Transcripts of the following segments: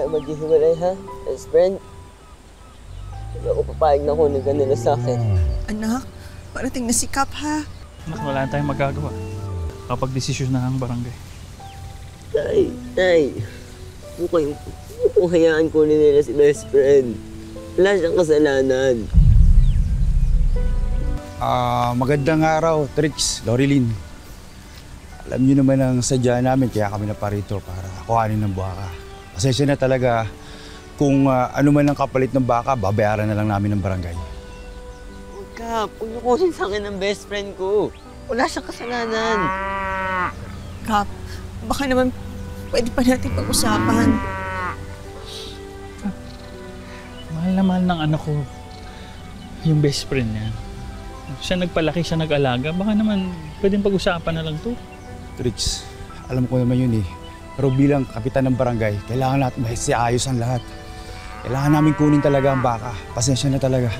tayo maghihiwalay, ha? Best friend? Hindi ako papayag na kunin ka nila sa akin. Anak, parating na si Kap, ha? Anak, wala na tayong magagawa. Kapag desisyon na ang barangay. Tay. Huwag kong hayaan kunin nila si best friend. Wala siyang kasalanan. Magandang araw, Trix, Lorilyn. Alam niyo naman ang sadya namin kaya kami na parito para kuhanin ng baka. Pasensya na talaga kung ano man ang kapalit ng baka, babayaran na lang namin ng barangay. Huwag ka, huwag niyo kunin sa akin ng best friend ko. Wala siyang kasalanan. Kap, baka naman pwede pa natin pag-usapan. Mahal na mahal ng anak ko yung best friend niya. Siya nagpalaki, siya nag-alaga. Baka naman pwedeng pag-usapan na lang to. Trix, alam ko naman yun eh. Pero bilang kapitan ng barangay, kailangan natin maisiayos ang lahat. Kailangan namin kunin talaga ang baka. Pasensya na talaga.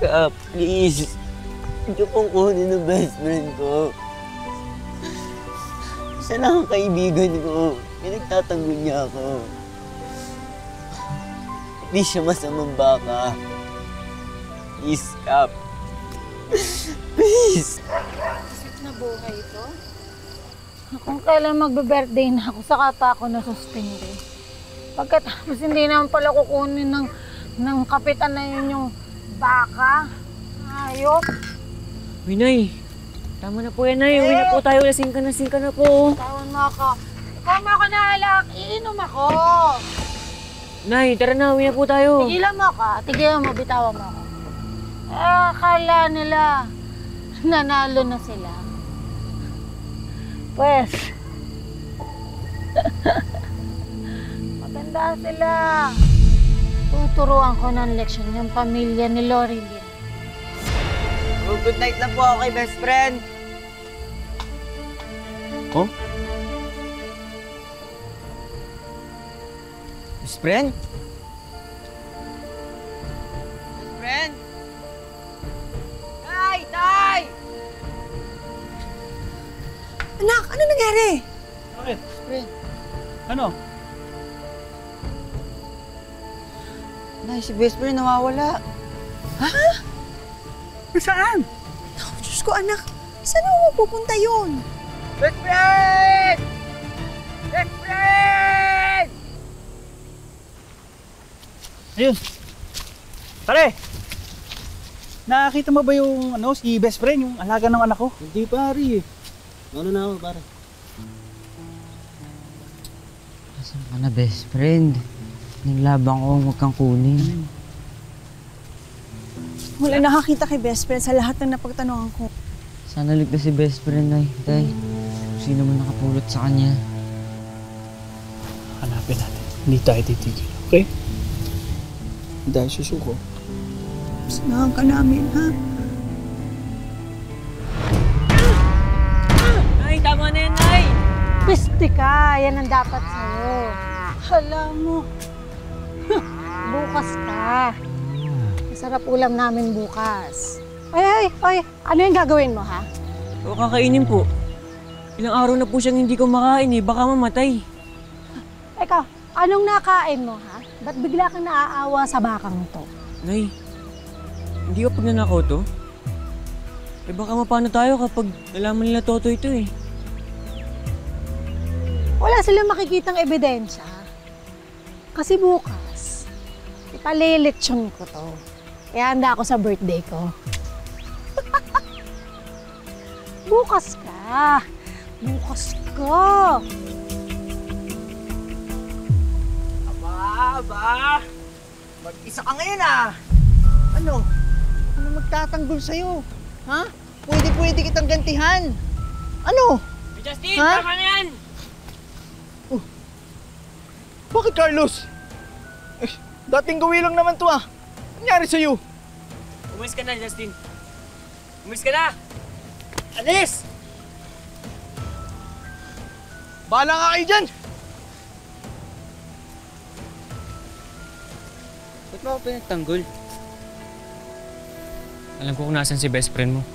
Kap, please. Hindi pong kunin ng best friend ko. Siya lang ang kaibigan ko. Pinagtatanggol niya ako. Hindi siya masamang baka. Please, Kap. Please. Isip na buhay ito. Kung kailan magbe-birthday na ako, saka pa ako nasuspindi. Pagkatapos hindi naman pala kukunin ng kapitan na yun yung baka. Ayop. Uy, Nay. Tama na po yan, Nay. Uwi na po tayo. Lasing ka na po. Tawan mo ako. Ikaw mo ako naalak. Iinom ako. Nay, tara na. Uwi na po tayo. Tigilan mo ako. Tigilan mo. Bitawan mo ako. Akala nila nanalo na sila. Pues, maganda sila. Tuturuan ko ng leksyon yung pamilya ni Lorilyn. Oh, good night na po ako kay best friend. Oh? Best friend? Best friend? Tay! Anak, ano nangyari? Bakit? Friend. Ano? Nay, si best friend nawawala. Saan? Oh, Diyos ko, anak. Saan mo pupunta yun? Best friend! Best friend! Ayun. Pare! Nakakita mo ba yung si best friend, yung alaga ng anak ko? Hindi pare. Ano na ako pare? Asan ka na, best friend? Naglabang ko, huwag kang kunin. Wala nakakita kay best friend sa lahat ng napagtanungan ko. Sana ligtas si best friend, Nay. Tay, kung sino man nakapulot sa kanya. Hanapin natin. Hindi tayo titigil, okay? Dahil susuko. Sinahan ka namin, ha? Nay, tama na yan, Nay! Piste ka. Yan ang dapat sa'yo. Hala mo. Bukas ka. Masarap ulam namin bukas. Ay! Ano yung gagawin mo, ha? O kakainin po. Ilang araw na po siyang hindi kumakain eh. Baka mamatay. Ikaw, anong nakain mo, ha? Ba't bigla kang naaawa sa bakang to? Nay, hindi ko pagnanakaw to. Eh baka mapano tayo kapag nalaman nila Toto ito eh. Wala silang makikitang ebidensya. Kasi bukas, ipalilitsyon ko to. Kaya handa ako sa birthday ko. Bukas ka! Bukas ka! Aba! Mag-isa ka ngayon ah! Ano? Ano magtatanggol sa'yo? Ha? Pwede kitang gantihan. Ano? Justin, Ha? tama na yan! Bakit Carlos? Dating gawi lang naman to ah. Nangyari sa'yo? Umalis ka na, Justin. Umalis ka na! Alis! Bahala nga kayo dyan! Ba't mo ako pinagtanggol? Alam ko kung nasan si best friend mo.